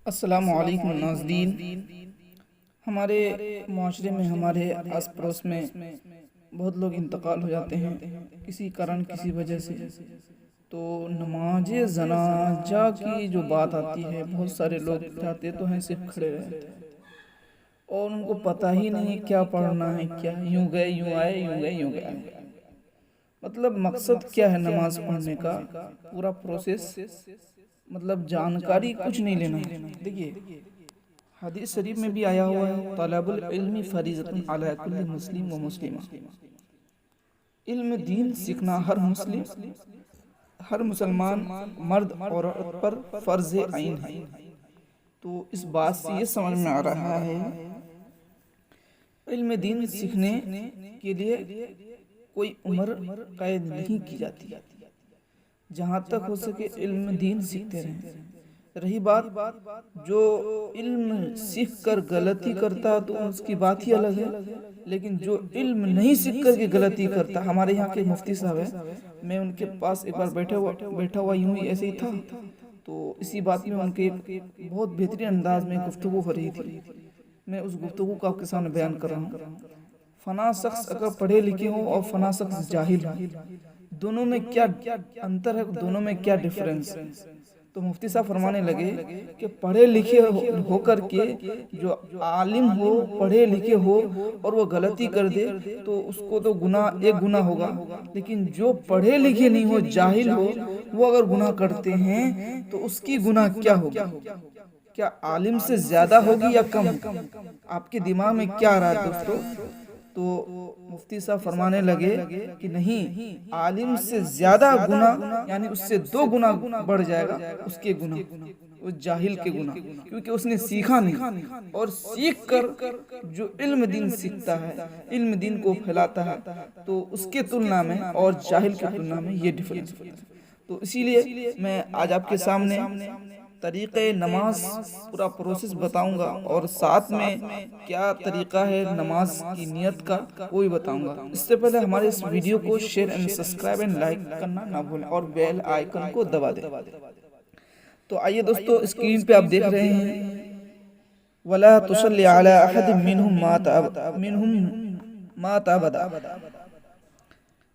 السلام علیکم ناظرین۔ ہمارے معاشرے میں، ہمارے آس پڑوس میں بہت لوگ انتقال ہو جاتے ہیں کسی کارن، کسی وجہ سے۔ تو نماز جنازہ کی جو بات آتی ہے، بہت سارے لوگ جاتے تو ہیں، صرف کھڑے رہتے ہیں اور ان کو پتہ ہی نہیں کیا پڑھنا ہے، کیا یوں گئے یوں آئے، یوں گئے یوں گئے۔ مطلب مقصد کیا ہے نماز پڑھنے کا، پورا پروسیس، مطلب جانکاری کچھ نہیں لینا ہے۔ دیکھیے حدیث شریف میں بھی آیا ہوا ہے، طلب العلم فریضۃ علی کل مسلم و مسلمہ۔ علم دین سیکھنا ہر مسلمان مرد اور عورت پر فرض عین ہے۔ تو اس بات سے یہ سمجھ میں آ رہا ہے علم دین سیکھنے کے لیے کوئی عمر قید نہیں کی جاتی، جہاں تک ہو سکے علم دین سیکھتے رہیں۔ رہی بات جو علم سیکھ کر غلطی کرتا تو اس کی بات ہی الگ ہے، لیکن جو علم نہیں سیکھ کر کے غلطی کرتا، ہمارے یہاں کے مفتی صاحب ہیں، میں ان کے پاس ایک بار بیٹھا ہوا یوں ہی ایسے ہی تھا، تو اسی بات میں ان کے ایک بہت بہترین انداز میں گفتگو ہو رہی تھی۔ میں اس گفتگو کو آپ کے سامنے بیان کر رہا ہوں۔ فنا شخص اگر پڑھے لکھے ہوں اور فنا شخص جاہل ہوں، دونوں میں کیا انتر ہے، دونوں میں کیا ڈیفرنس؟ تو مفتی صاحب فرمانے لگے کہ پڑھے لکھے ہو کر کے جو عالم ہو، پڑھے لکھے ہو اور وہ غلطی کر دے تو اس کو تو ایک گناہ ہوگا، لیکن جو پڑھے لکھے نہیں ہو، جاہل ہو، وہ اگر گناہ کرتے ہیں تو اس کی گناہ کیا ہوگا؟ کیا عالم سے زیادہ ہوگی یا کم؟ آپ کے دماغ میں کیا رہا ہے دوستو؟ تو مفتی صاحب فرمانے لگے کہ نہیں، عالم سے زیادہ گناہ، یعنی اس سے 2 گنا بڑھ جائے گا اس کے گناہ، اس جاہل کے گناہ، کیونکہ اس نے سیکھا نہیں۔ اور سیکھ کر جو علم دین سیکھتا ہے، علم دین کو پھیلاتا ہے، تو اس کے تلنا میں اور جاہل کے تلنا میں یہ ڈیفرنس ہوتا ہے۔ تو اسی لیے میں آج آپ کے سامنے طریقہ نماز پورا پروسیس بتاؤں گا، اور ساتھ میں کیا طریقہ ہے نماز کی نیت کا وہ بھی بتاؤں گا۔ اس سے پہلے ہمارے اس ویڈیو کو share and subscribe and like کرنا نہ بھولیں، اور بیل آئیکن کو دبا دیں۔ تو آئیے دوستو، اسکرین پہ آپ دیکھ رہے ہیں وَلَا تُصَلِّ عَلَىٰ أَحَدٍ مِّنْهُمْ مَاتَ أَبَدًا۔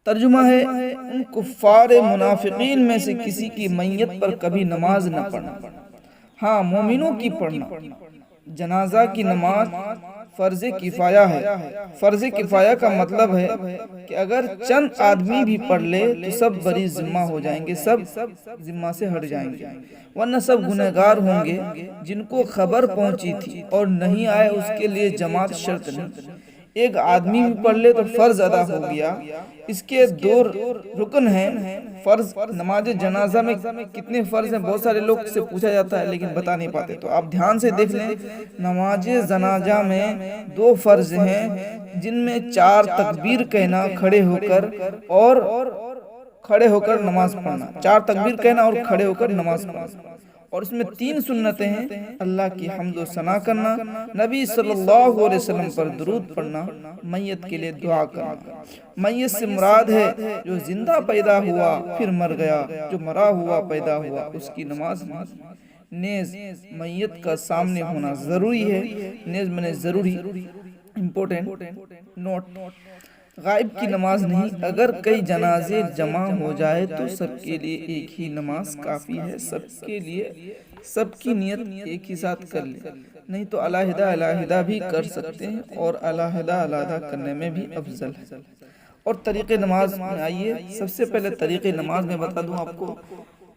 ترجمہ ہے، ان کفار منافقین میں سے کسی کی میت پر کبھی نماز نہ پڑھنا، ہاں مومنوں کی پڑھنا۔ جنازہ کی نماز فرض کفایہ ہے۔ فرض کفایہ کا مطلب ہے کہ اگر چند آدمی بھی پڑھ لے تو سب بری ذمہ ہو جائیں گے، سب ذمہ سے ہٹ جائیں گے، ورنہ سب گنہگار ہوں گے۔ جن کو خبر پہنچی تھی اور نہیں آئے اس کے لیے جماعت شرط نہیں۔ ایک آدمی بھی پڑھ لے تو فرض ادا ہو گیا۔ اس کے 2 رکن ہیں۔ فرض نماز جنازہ میں کتنے فرض ہیں، بہت سارے لوگ سے پوچھا جاتا ہے لیکن بتا نہیں پاتے، تو آپ دھیان سے دیکھ لیں۔ نماز جنازہ میں 2 فرض ہیں، جن میں 4 تکبیر کہنا کھڑے ہو کر، اور کھڑے ہو کر نماز پڑھنا، 4 تکبیر کہنا اور کھڑے ہو کر نماز پڑھنا۔ اور اس میں 3 سنتیں ہیں: اللہ کی حمد و ثنا کرنا، نبی صلی اللہ علیہ وسلم پر درود پڑھنا، میت کے لیے دعا کرنا۔ میت سے مراد ہے جو زندہ پیدا ہوا پھر مر گیا، جو مرا ہوا پیدا ہوا اس کی نماز نہیں۔ نیز میت کا سامنے ہونا ضروری ہے۔ نیز میں نے ضروری، امپورٹنٹ نوٹ، غائب کی نماز نہیں۔ اگر کئی جنازے جمع ہو جائے تو سب کے لیے ایک ہی نماز کافی ہے، سب کے لیے سب کی نیت ایک ہی ساتھ کر لے، نہیں تو علیحدہ علیحدہ بھی کر سکتے ہیں، اور علیحدہ علیحدہ کرنے میں بھی افضل ہے۔ اور طریقے نماز میں آئیے، سب سے پہلے طریقے نماز میں بتا دوں آپ کو۔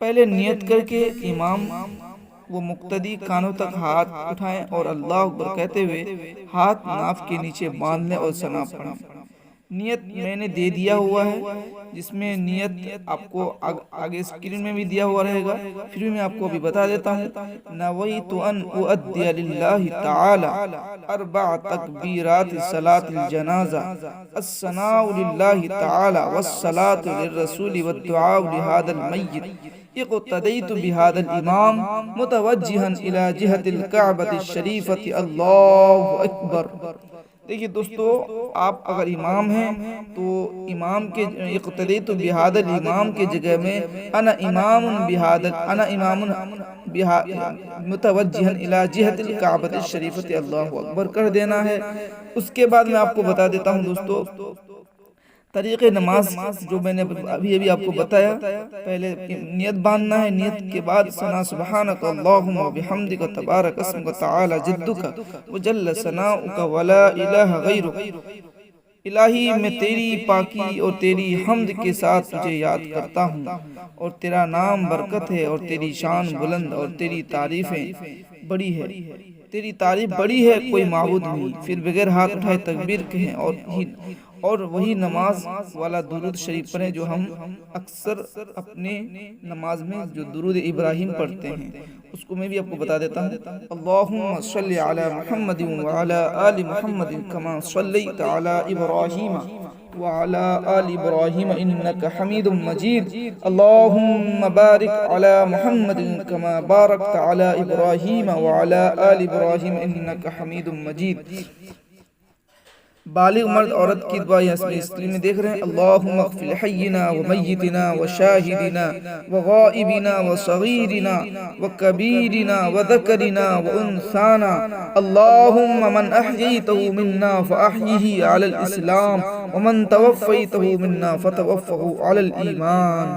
پہلے نیت کر کے امام وہ مقتدی کانوں تک ہاتھ اٹھائیں اور اللہ اکبر کہتے ہوئے ہاتھ ناف کے نیچے باندھ لیں اور ثنا پڑھیں۔ نیت میں نے دے دیا ہوا ہے، جس میں نیت آپ کو آگے اسکرین میں بھی دیا ہوا رہے گا، پھر بھی میں آپ کو ابھی بتا دیتا ہوں۔ نویت ان اؤدی للہ تعالی 4 تکبیرات صلاۃ الجنازہ، الثناء للہ تعالی والصلاۃ للرسول والدعاء لہذا المیت۔ اقتدیت بہذا الامام متوجہا الی جہت الکعبۃ الشریفۃ، اللہ اکبر۔ دیکھیے دوستو، آپ اگر امام ہیں تو امام کے اقتدیت بہذا الامام کے جگہ میں انا امام متوجہا الی جہت الکعبۃ الشریفۃ اللہ اکبر کر دینا ہے۔ اس کے بعد میں آپ کو بتا دیتا ہوں دوستو طریقے نماز جو میں نے ابھی آپ کو بتایا۔ پہلے نیت باندھنا ہے، نیت کے بعد ثنا سبحانک اللہم وبحمدک تبارک اسمک تعالی جدک وجل ثناؤک ولا الہ غیرک۔ الہی میں تیری پاکی اور تیری حمد کے ساتھ تجھے یاد کرتا ہوں، اور تیرا نام برکت ہے اور تیری شان بلند اور تیری تعریفیں بڑی ہے، تیری تعریف بڑی ہے، کوئی معبود نہیں۔ پھر بغیر ہاتھ اٹھائے تکبیر کہیں اور وہی نماز والا درود شریف پڑھیں جو ہم اکثر اپنے نماز میں جو درود ابراہیم پڑھتے ہیں، اس کو میں بھی آپ کو بتا دیتا ہوں۔ اللہم صلی علی محمد وعلی آل محمد کما صلیت علی ابراہیم وعلی آل ابراہیم انک حمید مجید۔ اللہم بارک علی محمد کما بارکت علی ابراہیم وعلی آل ابراہیم انک حمید مجید۔ بالغ مرد عورت کی دعا اس میں دیکھ رہے ہیں۔ اللہم اغفر لحینا ومیتنا وشاہدنا وغائبنا وصغیرنا وکبیرنا وذکرنا وانثانا۔ اللہم من احییتہ منا فاحیہ علی الاسلام ومن توفیتہ منا فتوفہ علی الایمان۔